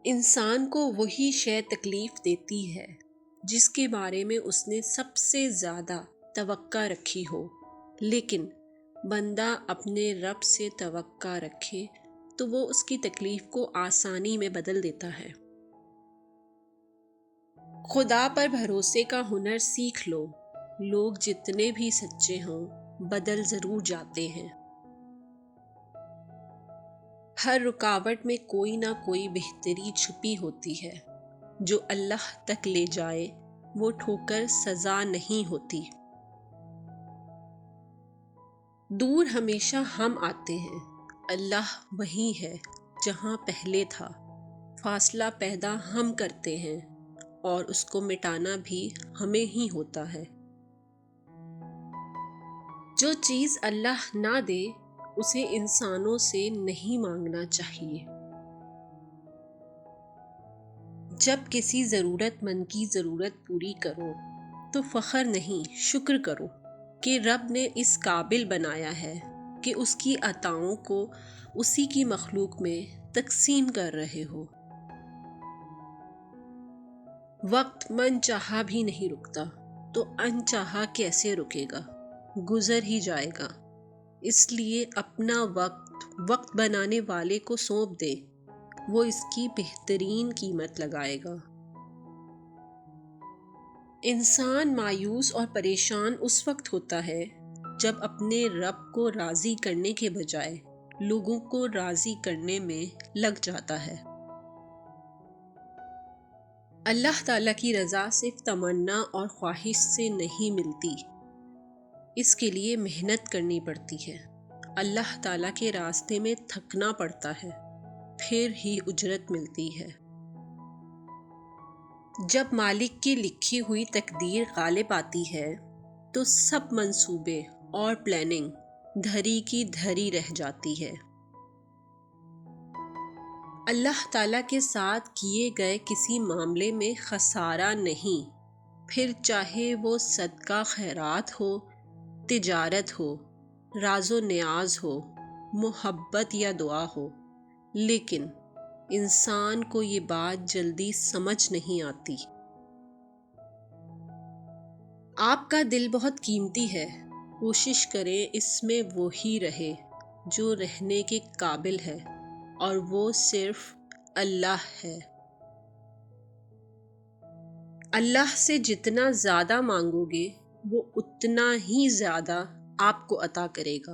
انسان کو وہی شے تکلیف دیتی ہے جس کے بارے میں اس نے سب سے زیادہ توقع رکھی ہو، لیکن بندہ اپنے رب سے توقع رکھے تو وہ اس کی تکلیف کو آسانی میں بدل دیتا ہے۔ خدا پر بھروسے کا ہنر سیکھ لو، لوگ جتنے بھی سچے ہوں بدل ضرور جاتے ہیں۔ ہر رکاوٹ میں کوئی نہ کوئی بہتری چھپی ہوتی ہے، جو اللہ تک لے جائے وہ ٹھوکر سزا نہیں ہوتی۔ دور ہمیشہ ہم آتے ہیں، اللہ وہی ہے جہاں پہلے تھا۔ فاصلہ پیدا ہم کرتے ہیں اور اس کو مٹانا بھی ہمیں ہی ہوتا ہے۔ جو چیز اللہ نہ دے اسے انسانوں سے نہیں مانگنا چاہیے۔ جب کسی ضرورت مند کی ضرورت پوری کرو تو فخر نہیں، شکر کرو کہ رب نے اس قابل بنایا ہے کہ اس کی عطاؤں کو اسی کی مخلوق میں تقسیم کر رہے ہو۔ وقت من چاہا بھی نہیں رکتا تو ان چاہا کیسے رکے گا، گزر ہی جائے گا۔ اس لیے اپنا وقت بنانے والے کو سونپ دے، وہ اس کی بہترین قیمت لگائے گا۔ انسان مایوس اور پریشان اس وقت ہوتا ہے جب اپنے رب کو راضی کرنے کے بجائے لوگوں کو راضی کرنے میں لگ جاتا ہے۔ اللہ تعالیٰ کی رضا صرف تمنا اور خواہش سے نہیں ملتی، اس کے لیے محنت کرنی پڑتی ہے۔ اللہ تعالیٰ کے راستے میں تھکنا پڑتا ہے، پھر ہی اجرت ملتی ہے۔ جب مالک کی لکھی ہوئی تقدیر غالب آتی ہے تو سب منصوبے اور پلاننگ دھری کی دھری رہ جاتی ہے۔ اللہ تعالیٰ کے ساتھ کیے گئے کسی معاملے میں خسارہ نہیں، پھر چاہے وہ صدقہ خیرات ہو، تجارت ہو، راز و نیاز ہو، محبت یا دعا ہو، لیکن انسان کو یہ بات جلدی سمجھ نہیں آتی۔ آپ کا دل بہت قیمتی ہے، کوشش کریں اس میں وہی رہے جو رہنے کے قابل ہے، اور وہ صرف اللہ ہے۔ اللہ سے جتنا زیادہ مانگو گے وہ اتنا ہی زیادہ آپ کو عطا کرے گا۔